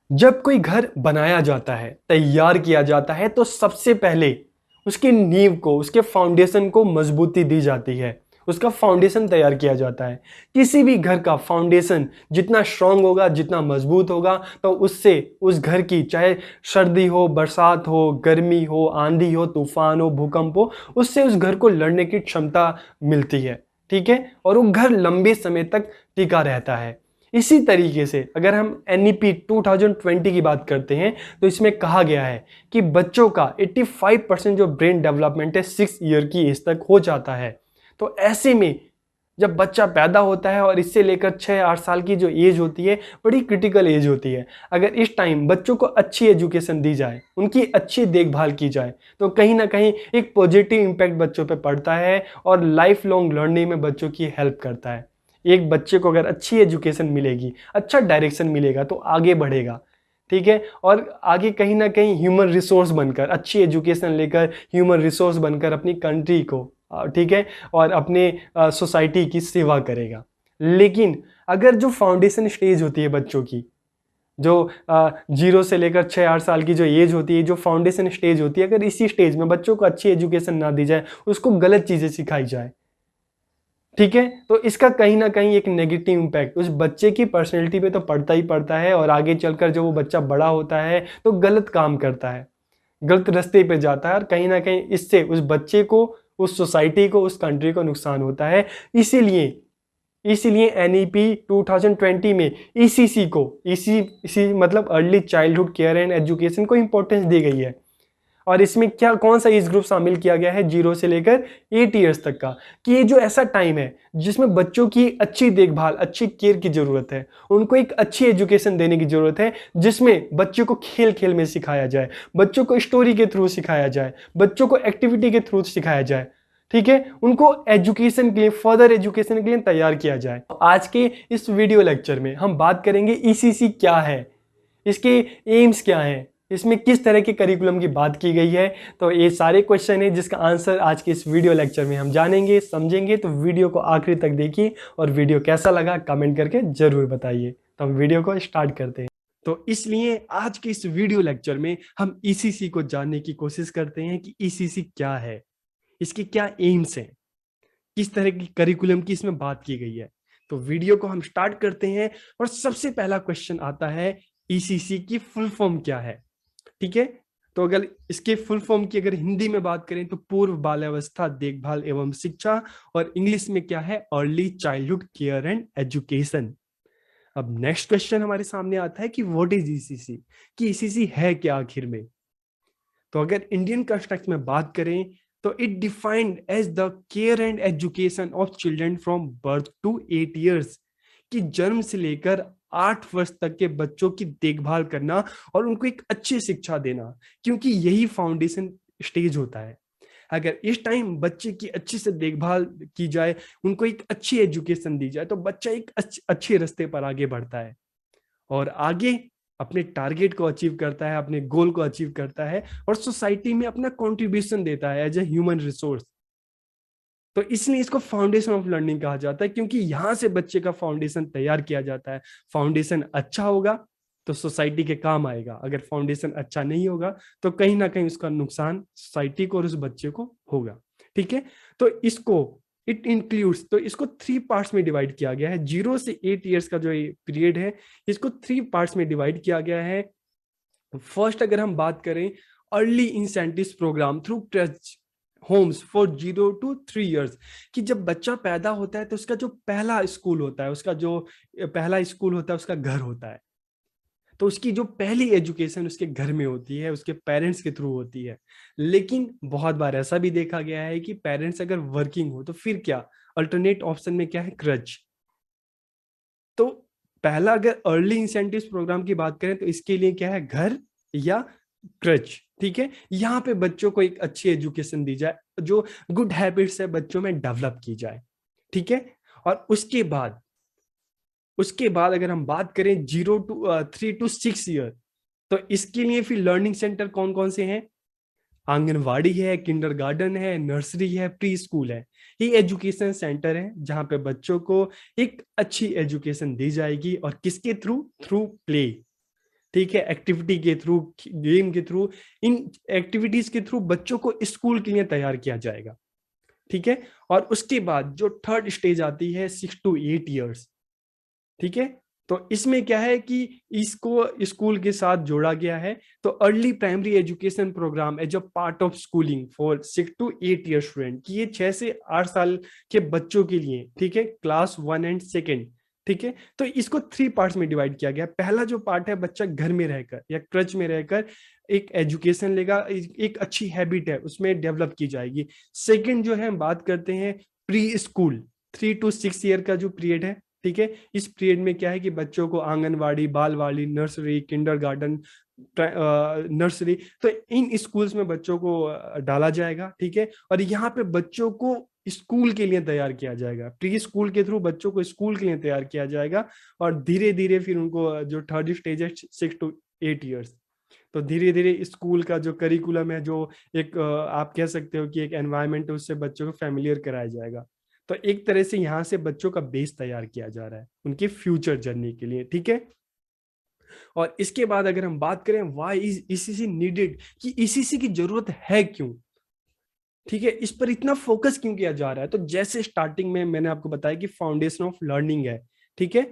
जब कोई घर बनाया जाता है, तैयार किया जाता है, तो सबसे पहले उसकी नींव को, उसके फाउंडेशन को मजबूती दी जाती है। उसका फाउंडेशन तैयार किया जाता है। किसी भी घर का फाउंडेशन जितना स्ट्रांग होगा, जितना मजबूत होगा, तो उससे उस घर की, चाहे सर्दी हो, बरसात हो, गर्मी हो, आंधी हो, तूफान हो, भूकंप हो, उससे उस घर को लड़ने की क्षमता मिलती है। ठीक है, और वो घर लंबे समय तक टिका रहता है। इसी तरीके से अगर हम NEP 2020 की बात करते हैं, तो इसमें कहा गया है कि बच्चों का 85% जो ब्रेन डेवलपमेंट है 6 ईयर की एज तक हो जाता है। तो ऐसे में जब बच्चा पैदा होता है और इससे लेकर 6-8 साल की जो एज होती है, बड़ी क्रिटिकल एज होती है। अगर इस टाइम बच्चों को अच्छी एजुकेशन दी जाए, उनकी अच्छी देखभाल की जाए, तो कहीं ना कहीं एक पॉजिटिव इम्पैक्ट बच्चों पे पड़ता है और लाइफ लॉन्ग लर्निंग में बच्चों की हेल्प करता है। एक बच्चे को अगर अच्छी एजुकेशन मिलेगी, अच्छा डायरेक्शन मिलेगा, तो आगे बढ़ेगा। ठीक है, और आगे कहीं ना कहीं ह्यूमन रिसोर्स बनकर, अच्छी एजुकेशन लेकर ह्यूमन रिसोर्स बनकर अपनी कंट्री को, ठीक है, और अपने सोसाइटी की सेवा करेगा। लेकिन अगर जो फाउंडेशन स्टेज होती है बच्चों की, जो 0 से लेकर 6-8 साल की जो एज होती है, जो फाउंडेशन स्टेज होती है, अगर इसी स्टेज में बच्चों को अच्छी एजुकेशन ना दी जाए, उसको गलत चीज़ें सिखाई जाए, ठीक है, तो इसका कहीं ना कहीं एक नेगेटिव इम्पैक्ट उस बच्चे की पर्सनैलिटी पे तो पड़ता ही पड़ता है। और आगे चलकर जब वो बच्चा बड़ा होता है तो गलत काम करता है, गलत रास्ते पे जाता है, और कहीं ना कहीं इससे उस बच्चे को, उस सोसाइटी को, उस कंट्री को नुकसान होता है। इसीलिए इसीलिए NEP 2020 में ECC को, इसी मतलब early childhood care and education को इंपॉर्टेंस दी गई है। और इसमें क्या, कौन सा एज ग्रुप शामिल किया गया है? 0 से लेकर 8 ईयर्स तक का। कि ये जो ऐसा टाइम है जिसमें बच्चों की अच्छी देखभाल, अच्छी केयर की जरूरत है, उनको एक अच्छी एजुकेशन देने की जरूरत है, जिसमें बच्चों को खेल खेल में सिखाया जाए, बच्चों को स्टोरी के थ्रू सिखाया जाए, बच्चों को एक्टिविटी के थ्रू सिखाया जाए। ठीक है, उनको एजुकेशन के लिए, फर्दर एजुकेशन के लिए तैयार किया जाए। आज के इस वीडियो लेक्चर में हम बात करेंगे ECC क्या है, इसके एम्स क्या हैं, इसमें किस तरह के करिकुलम की बात की गई है। तो ये सारे क्वेश्चन है जिसका आंसर आज के इस वीडियो लेक्चर में हम जानेंगे, समझेंगे। तो वीडियो को आखिरी तक देखिए, और वीडियो कैसा लगा कमेंट करके जरूर बताइए। तो हम वीडियो को स्टार्ट करते हैं। तो इसलिए आज के इस वीडियो लेक्चर में हम ECC को जानने की कोशिश करते हैं कि ECC क्या है, इसके क्या एम्स हैं, किस तरह की करिकुलम की इसमें बात की गई है। तो वीडियो को हम स्टार्ट करते हैं, और सबसे पहला क्वेश्चन आता है, ECC की फुल फॉर्म क्या है? ठीक है, तो अगर इसके फुल फॉर्म की अगर हिंदी में बात करें तो पूर्व बाल्यावस्था देखभाल एवं शिक्षा, और इंग्लिश में क्या है? Early childhood care and education. अब नेक्स्ट क्वेश्चन हमारे सामने आता है कि व्हाट इज ECC, कि ECC है क्या आखिर में? तो अगर इंडियन कंस्ट्रक्ट में बात करें तो it defined as the care and education of children from birth to 8 years, कि जन्म से लेकर 8 वर्ष तक के बच्चों की देखभाल करना और उनको एक अच्छी शिक्षा देना, क्योंकि यही फाउंडेशन स्टेज होता है। अगर इस टाइम बच्चे की अच्छी से देखभाल की जाए, उनको एक अच्छी एजुकेशन दी जाए, तो बच्चा एक अच्छे रास्ते पर आगे बढ़ता है, और आगे अपने टारगेट को अचीव करता है, अपने गोल को अचीव करता है, और सोसाइटी में अपना कंट्रीब्यूशन देता है एज ए ह्यूमन रिसोर्स। तो इसलिए इसको फाउंडेशन ऑफ लर्निंग कहा जाता है, क्योंकि यहां से बच्चे का फाउंडेशन तैयार किया जाता है। फाउंडेशन अच्छा होगा तो सोसाइटी के काम आएगा, अगर फाउंडेशन अच्छा नहीं होगा तो कहीं ना कहीं उसका नुकसान सोसाइटी को और उस बच्चे को होगा। ठीक है, तो इसको इट इंक्लूड्स, तो इसको 3 पार्ट्स में डिवाइड किया गया है। 0 से 8 ईयर्स का जो पीरियड है, इसको 3 पार्ट्स में डिवाइड किया गया है। फर्स्ट अगर हम बात करें, early incentive programme through trust homes for 0 to 3 years, कि जब बच्चा पैदा होता है तो उसका जो पहला स्कूल होता है, उसका जो पहला स्कूल होता है, उसका घर होता है। तो उसकी जो पहली एजुकेशन उसके घर में होती है, उसके पेरेंट्स के थ्रू होती है। लेकिन बहुत बार ऐसा भी देखा गया है कि पेरेंट्स अगर वर्किंग हो तो फिर क्या, अल्टरनेट ऑप्शन में क्या है? क्रच। तो पहला अगर अर्ली इंसेंटिव प्रोग्राम की बात करें तो इसके लिए क्या है? घर या क्रच। ठीक है, यहाँ पे बच्चों को एक अच्छी एजुकेशन दी जाए, जो गुड हैबिट्स है बच्चों में डेवलप की जाए। ठीक है, और उसके बाद अगर हम बात करें 3 to 6 ईयर, तो इसके लिए फिर लर्निंग सेंटर कौन कौन से हैं? आंगनवाड़ी है, किंडरगार्टन है, नर्सरी है, प्री स्कूल है। ये एजुकेशन सेंटर है जहां पे बच्चों को एक अच्छी एजुकेशन दी जाएगी, और किसके थ्रू? Through play. ठीक है, एक्टिविटी के थ्रू, गेम के थ्रू, इन एक्टिविटीज के थ्रू बच्चों को स्कूल के लिए तैयार किया जाएगा। ठीक है, और उसके बाद जो थर्ड स्टेज आती है 6 to 8 years। ठीक है, तो इसमें क्या है कि इसको स्कूल के साथ जोड़ा गया है। तो early primary education programme as a part of schooling for 6 to 8 year student, कि ये 6 से 8 साल के बच्चों के लिए, ठीक है, क्लास 1 and 2। ठीक है, तो इसको 3 पार्ट्स में डिवाइड किया गया। पहला जो पार्ट है, बच्चा घर में रहकर या क्रच में रहकर एक एजुकेशन लेगा, एक अच्छी हैबिट है उसमें डेवलप की जाएगी। सेकंड जो है, हम बात करते हैं प्री स्कूल, 3 to 6 year का जो पीरियड है। ठीक है, इस पीरियड में क्या है कि बच्चों को आंगनवाड़ी, बालवाड़ी, नर्सरी, किंडरगार्टन, नर्सरी, तो इन स्कूल्स में बच्चों को डाला जाएगा। ठीक है, और यहाँ पे बच्चों को स्कूल के लिए तैयार किया जाएगा। प्री स्कूल के थ्रू बच्चों को स्कूल के लिए तैयार किया जाएगा, और धीरे धीरे फिर उनको जो थर्ड स्टेज है 6 to 8 years, तो धीरे धीरे स्कूल का जो करिकुलम है, जो एक आप कह सकते हो कि एक एनवायरनमेंट है, उससे बच्चों को फैमिलियर कराया जाएगा। तो एक तरह से यहाँ से बच्चों का बेस तैयार किया जा रहा है उनके फ्यूचर जर्नी के लिए। ठीक है, और इसके बाद अगर हम बात करें व्हाई इज ईसीसी नीडेड, कि ईसीसी की जरूरत है क्यों, ठीक है, इस पर इतना फोकस क्यों किया जा रहा है। तो जैसे स्टार्टिंग में मैंने आपको बताया कि फाउंडेशन ऑफ लर्निंग है। ठीक है,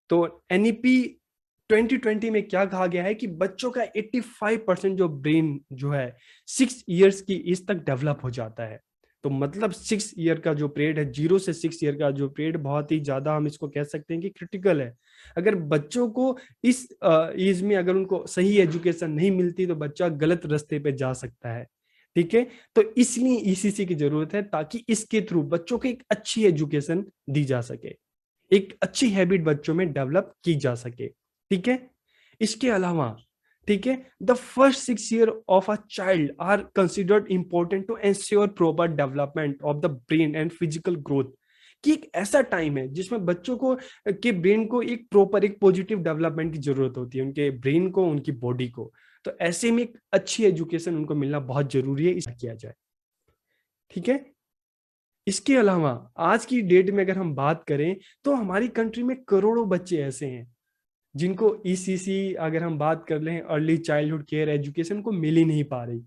तो एनईपी 2020 में क्या कहा गया है कि बच्चों का 85% जो ब्रेन जो है 6 years की एज तक डेवलप हो जाता है। तो मतलब 6 year का जो पीरियड है, 0 से 6 year का जो पीरियड, बहुत ही ज्यादा हम इसको कह सकते हैं कि क्रिटिकल है। अगर बच्चों को इस एज में अगर उनको सही एजुकेशन नहीं मिलती, तो बच्चा गलत रास्ते पे जा सकता है। ठीक है, तो इसलिए ईसीसी की जरूरत है, ताकि इसके थ्रू बच्चों को एक अच्छी एजुकेशन दी जा सके, एक अच्छी हैबिट बच्चों में डेवलप की जा सके। ठीक है, इसके अलावा, ठीक है, the first 6 year of a child are considered important to ensure proper development of the brain and physical growth, कि एक ऐसा टाइम है जिसमें बच्चों को के ब्रेन को एक प्रॉपर, एक पॉजिटिव डेवलपमेंट की जरूरत होती है, उनके ब्रेन को, उनकी बॉडी को। तो ऐसे में एक अच्छी एजुकेशन उनको मिलना बहुत जरूरी है, इसे किया जाए। ठीक है, इसके अलावा आज की डेट में अगर हम बात करें, तो हमारी कंट्री में करोड़ों बच्चे ऐसे हैं जिनको ईसीसी, अगर हम बात कर लें अर्ली चाइल्डहुड केयर एजुकेशन, को मिल ही नहीं पा रही,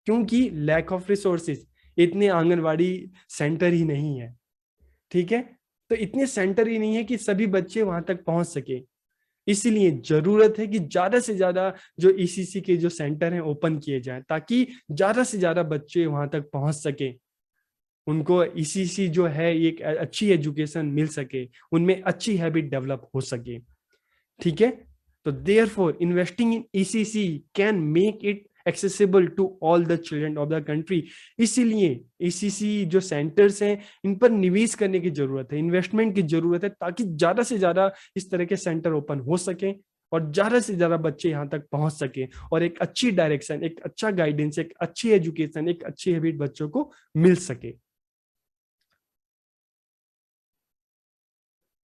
क्योंकि लैक ऑफ रिसोर्सेज, इतने आंगनवाड़ी सेंटर ही नहीं है। ठीक है, तो इतने सेंटर ही नहीं है कि सभी बच्चे वहां तक पहुंच सके। इसलिए जरूरत है कि ज्यादा से ज्यादा जो ईसीसी के जो सेंटर हैं ओपन किए जाएं, ताकि ज्यादा से ज्यादा बच्चे वहां तक पहुंच सके, उनको ईसीसी जो है एक अच्छी एजुकेशन मिल सके, उनमें अच्छी हैबिट डेवलप हो सके। ठीक है, तो therefore investing in ECC can make it accessible to all the children of the country. इसीलिए ईसीसी जो सेंटर्स हैं, इन पर निवेश करने की जरूरत है, इन्वेस्टमेंट की जरूरत है, ताकि ज्यादा से ज्यादा इस तरह के सेंटर ओपन हो सके, और ज्यादा से ज्यादा बच्चे यहाँ तक पहुंच सके, और एक अच्छी डायरेक्शन, एक अच्छा गाइडेंस, एक अच्छी एजुकेशन, एक अच्छी हैबिट बच्चों को मिल सके।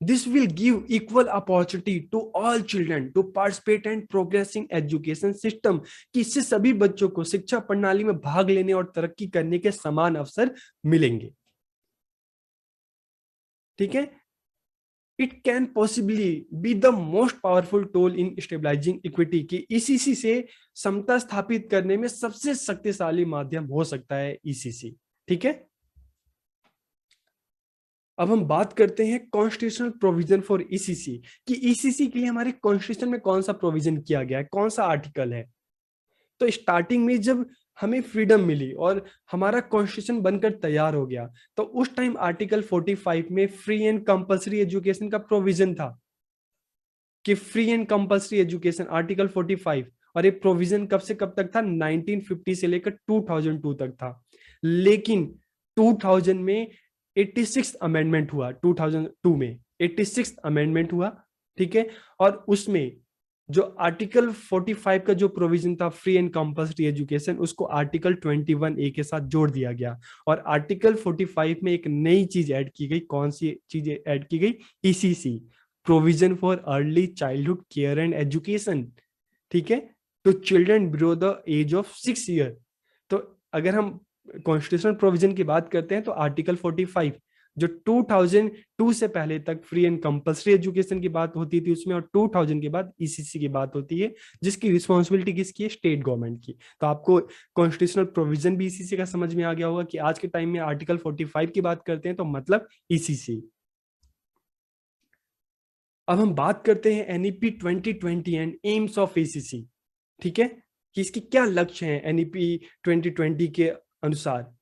This will give equal opportunity to all children to participate and progress in education system, कि इससे सभी बच्चों को शिक्षा प्रणाली में भाग लेने और तरक्की करने के समान अवसर मिलेंगे। ठीक है, it can possibly be the most powerful tool in stabilising equity, की ईसीसी से समता स्थापित करने में सबसे शक्तिशाली माध्यम हो सकता है ईसीसी। ठीक है, अब हम बात करते हैं कॉन्स्टिट्यूशनल प्रोविजन फॉर ईसीसी, कि ईसीसी के लिए हमारे कॉन्स्टिट्यूशन में कौन सा प्रोविजन किया गया है, कौन सा आर्टिकल है। तो स्टार्टिंग में जब हमें फ्रीडम मिली और हमारा कॉन्स्टिट्यूशन बनकर तैयार हो गया, तो उस टाइम आर्टिकल 45 में फ्री एंड कंपल्सरी एजुकेशन का प्रोविजन था, कि free and compulsory education, article 45। और ये प्रोविजन कब से कब तक था, 1950 से लेकर 2002 तक था। लेकिन 2000 में 86 अमेंडमेंट हुआ, 2002 में 86 अमेंडमेंट हुआ। ठीक है, और उसमें जो आर्टिकल 45 का जो प्रोविजन था फ्री एंड कंपल्सरी एजुकेशन, उसको आर्टिकल 21A के साथ जोड़ दिया गया, और आर्टिकल 45 में एक नई चीज ऐड की गई। कौन सी चीज ऐड की गई, ECC, provision for early childhood care and education. ठीक है, तो children below the age of 6 year। तो अगर हम कॉन्स्टिट्यूशनल प्रोविजन की बात करते हैं, तो आर्टिकल 45, जो 2002 से पहले तक फ्री एंड कंपल्सरी एजुकेशन की बात होती थी उसमें, और 2000 के बाद ईसीसी की बात होती है, जिसकी रिस्पॉन्सिबिलिटी किसकी है? स्टेट गवर्नमेंट की। तो आपको कॉन्स्टिट्यूशनल प्रोविजन भी ईसीसी का समझ में आ गया होगा कि आज के टाइम में आर्टिकल 45 की बात करते हैं तो मतलब ईसीसी। अब हम बात करते हैं NEP 2020 and AIIMS of ACC. ठीक है, कि इसके क्या लक्ष्य हैं एनईपी 2020 के अनुसार।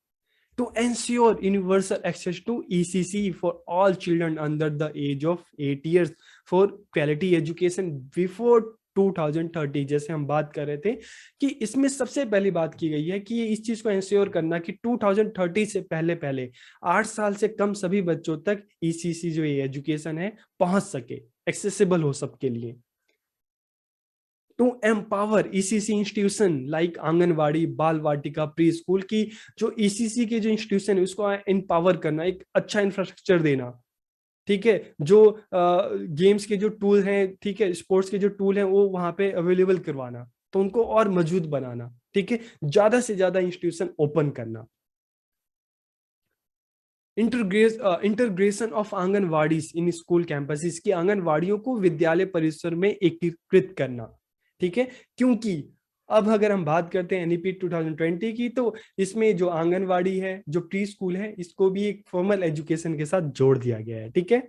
to ensure universal access to ECC for all children under the age of 8 years for quality education before 2030। जैसे हम बात कर रहे थे कि इसमें सबसे पहली बात की गई है कि इस चीज को इंश्योर करना कि 2030 से पहले पहले 8 साल से कम सभी बच्चों तक ईसीसी जो ये एजुकेशन है पहुंच सके, एक्सेसिबल हो सबके लिए। To empower ECC institution like anganwadi, Bal Vatika, pre school की जो ईसीसी के जो इंस्टीट्यूशन है उसको एम्पावर करना, एक अच्छा इंफ्रास्ट्रक्चर देना। ठीक है, जो गेम्स के जो टूल हैं, ठीक है, स्पोर्ट्स के जो टूल हैं वो वहां पे अवेलेबल करवाना, तो उनको और मजबूत बनाना। ठीक है, ज्यादा से ज्यादा इंस्टीट्यूशन ओपन करना। Integration of anganwadi in school campus, की आंगनवाड़ियों को विद्यालय परिसर में एकीकृत करना। ठीक है, क्योंकि अब अगर हम बात करते हैं एनईपी 2020 की, तो इसमें जो आंगनवाड़ी है, जो प्री स्कूल है, इसको भी एक फॉर्मल एजुकेशन के साथ जोड़ दिया गया है। ठीक है,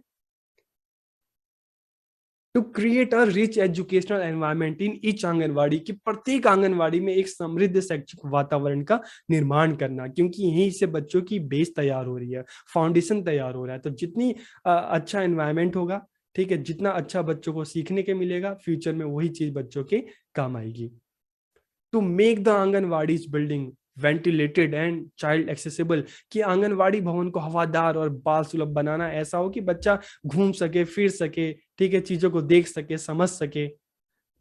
to create a rich educational environment in each anganwadi, की प्रत्येक आंगनवाड़ी में एक समृद्ध शैक्षिक वातावरण का निर्माण करना, क्योंकि यहीं से बच्चों की बेस तैयार हो रही है, फाउंडेशन तैयार हो रहा है। तो जितनी अच्छा एनवायरनमेंट होगा, ठीक है, जितना अच्छा बच्चों को सीखने के मिलेगा, फ्यूचर में वही चीज बच्चों के काम आएगी। To make the anganwadi building ventilated and child accessible, कि आंगनवाड़ी भवन को हवादार और बाल सुलभ बनाना, ऐसा हो कि बच्चा घूम सके, फिर सके, ठीक है, चीजों को देख सके, समझ सके।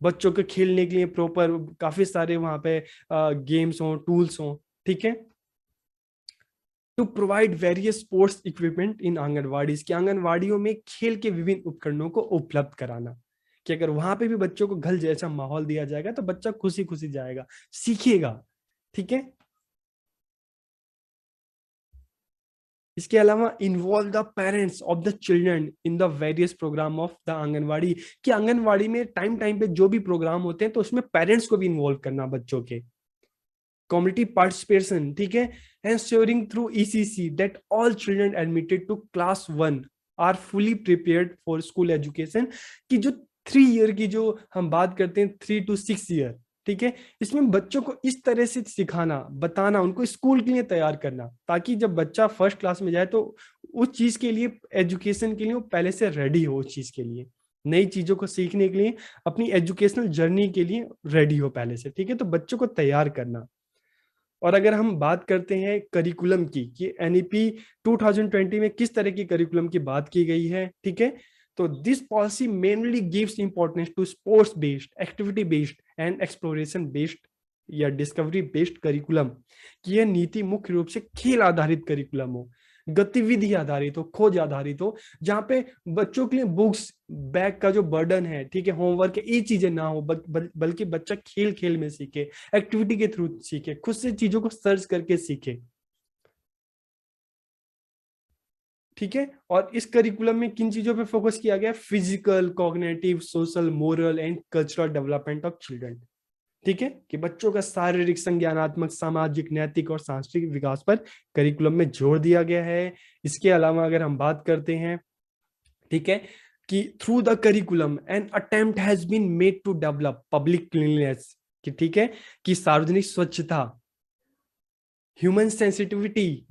बच्चों के खेलने के लिए प्रॉपर काफी सारे वहां पे गेम्स हो, टूल्स हो। ठीक है, to provide various sports equipment in anganwadi, की आंगनवाड़ियों में खेल के विभिन्न उपकरणों को उपलब्ध कराना, कि अगर वहां पे भी बच्चों को घर जैसा माहौल दिया जाएगा तो बच्चा खुशी खुशी जाएगा, सीखेगा। ठीक है, इसके अलावा involve the parents of the children in the various programme of the anganwadi, कि आंगनवाड़ी में टाइम टाइम पे जो भी प्रोग्राम होते हैं तो उसमें पेरेंट्स को भी इन्वॉल्व करना, बच्चों के कम्युनिटी पार्टिसिपेशन। ठीक है, ensuring through ECC that all children admitted to class 1 are fully prepared for school education, कि जो 3 ईयर की जो हम बात करते हैं, 3 to 6 ईयर, ठीक है, इसमें बच्चों को इस तरह से सिखाना, बताना, उनको स्कूल के लिए तैयार करना, ताकि जब बच्चा फर्स्ट क्लास में जाए तो उस चीज के लिए, एजुकेशन के लिए वो पहले से रेडी हो, उस चीज के लिए, नई चीजों को सीखने के लिए, अपनी एजुकेशनल जर्नी के लिए रेडी हो पहले से। ठीक है, तो बच्चों को तैयार करना। और अगर हम बात करते हैं करिकुलम की, कि एनईपी 2020 में किस तरह की करिकुलम की बात की गई है, ठीक है, तो this policy mainly gives importance to sports based, activity based and exploration based या डिस्कवरी बेस्ड करिकुलम, कि यह नीति मुख्य रूप से खेल आधारित करिकुलम हो, गतिविधि आधारित हो, खोज आधारित हो, जहां पे बच्चों के लिए बुक्स, बैग का जो बर्डन है, ठीक है, होमवर्क, ये चीजें ना हो, बल्कि बच्चा खेल खेल में सीखे, एक्टिविटी के थ्रू सीखे, खुद से चीजों को सर्च करके सीखे। ठीक है, और इस करिकुलम में किन चीजों पे फोकस किया गया? Physical, cognitive, social, moral and cultural development of children. ठीक है, कि बच्चों का शारीरिक, संज्ञानात्मक, सामाजिक, नैतिक और सांस्कृतिक विकास पर करिकुलम में जोर दिया गया है। इसके अलावा अगर हम बात करते हैं, ठीक है, कि through the curriculum an attempt has been made to develop public cleanliness, कि ठीक है, कि सार्वजनिक स्वच्छता, ह्यूमन सेंसिटिविटी,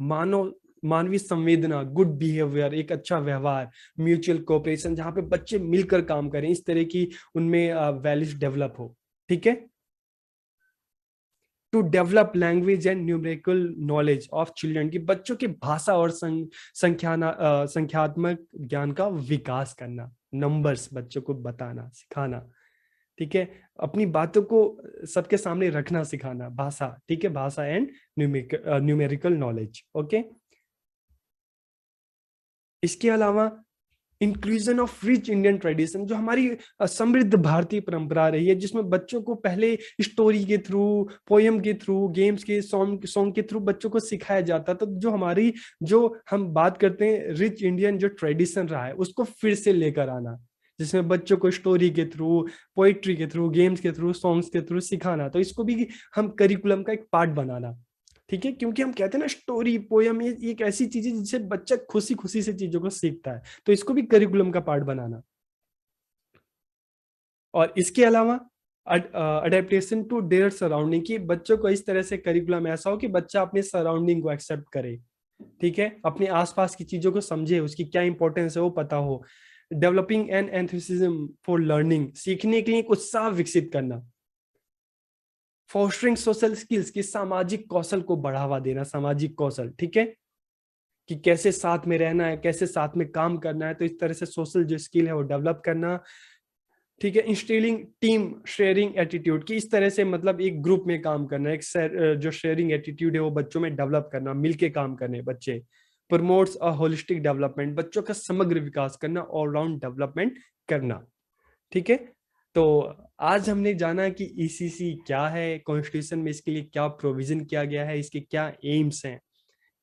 मानवीय संवेदना, गुड बिहेवियर, एक अच्छा व्यवहार, म्यूचुअल कोऑपरेशन, जहां पे बच्चे मिलकर काम करें, इस तरह की उनमें वैल्यूज डेवलप हो। ठीक है, to develop language and numerical knowledge of children, की बच्चों की भाषा और संख्यात्मक ज्ञान का विकास करना, नंबर्स बच्चों को बताना, सिखाना। ठीक है, अपनी बातों को सबके सामने रखना, सिखाना, भाषा, ठीक है, भाषा एंड न्यूमेरिकल नॉलेज। ओके, इसके अलावा inclusion of rich Indian tradition, जो हमारी समृद्ध भारतीय परंपरा रही है, जिसमें बच्चों को पहले स्टोरी के थ्रू, पोयम के थ्रू, गेम्स के सॉन्ग के थ्रू बच्चों को सिखाया जाता। तो जो हमारी, जो हम बात करते हैं रिच इंडियन जो ट्रेडिशन रहा है, उसको फिर से लेकर आना, जिसमें बच्चों को स्टोरी के थ्रू, पोइट्री के थ्रू, गेम्स के थ्रू, सॉन्ग्स के थ्रू सिखाना। तो इसको भी हम करिकुलम का एक पार्ट बनाना। ठीक है, क्योंकि हम कहते हैं ना स्टोरी, पोयम, ये एक ऐसी चीज है जिससे बच्चा खुशी खुशी से चीजों को सीखता है, तो इसको भी करिकुलम का पार्ट बनाना। और इसके अलावा अडेप्टेशन टू देयर सराउंडिंग, की बच्चों को इस तरह से करिकुलम ऐसा हो कि बच्चा अपने सराउंडिंग को एक्सेप्ट करे। ठीक है, अपने आसपास की चीजों को समझे, उसकी क्या इंपॉर्टेंस है वो पता हो। डेवलपिंग एन एंथुसिज्म फॉर लर्निंग, सीखने के लिए एक उत्साह विकसित करना। फोस्टरिंग सोशल स्किल्स, की सामाजिक कौशल को बढ़ावा देना, सामाजिक कौशल। ठीक है, कि कैसे साथ में रहना है, कैसे साथ में काम करना है, तो इस तरह से सोशल जो स्किल है वो डेवलप करना। ठीक है, इंस्टिलिंग टीम शेयरिंग एटीट्यूड, की इस तरह से मतलब एक ग्रुप में काम करना, एक जो शेयरिंग एटीट्यूड है वो बच्चों में डेवलप करना, मिलके काम करने बच्चे। प्रमोट्स अ होलिस्टिक डेवलपमेंट, बच्चों का समग्र विकास करना, ऑलराउंड डेवलपमेंट करना। ठीक है, तो आज हमने जाना कि ईसीसी क्या है, कॉन्स्टिट्यूशन में इसके लिए क्या प्रोविजन किया गया है, इसके क्या एम्स हैं,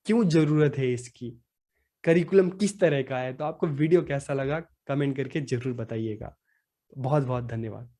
क्यों जरूरत है इसकी, करिकुलम किस तरह का है। तो आपको वीडियो कैसा लगा कमेंट करके जरूर बताइएगा। बहुत बहुत धन्यवाद।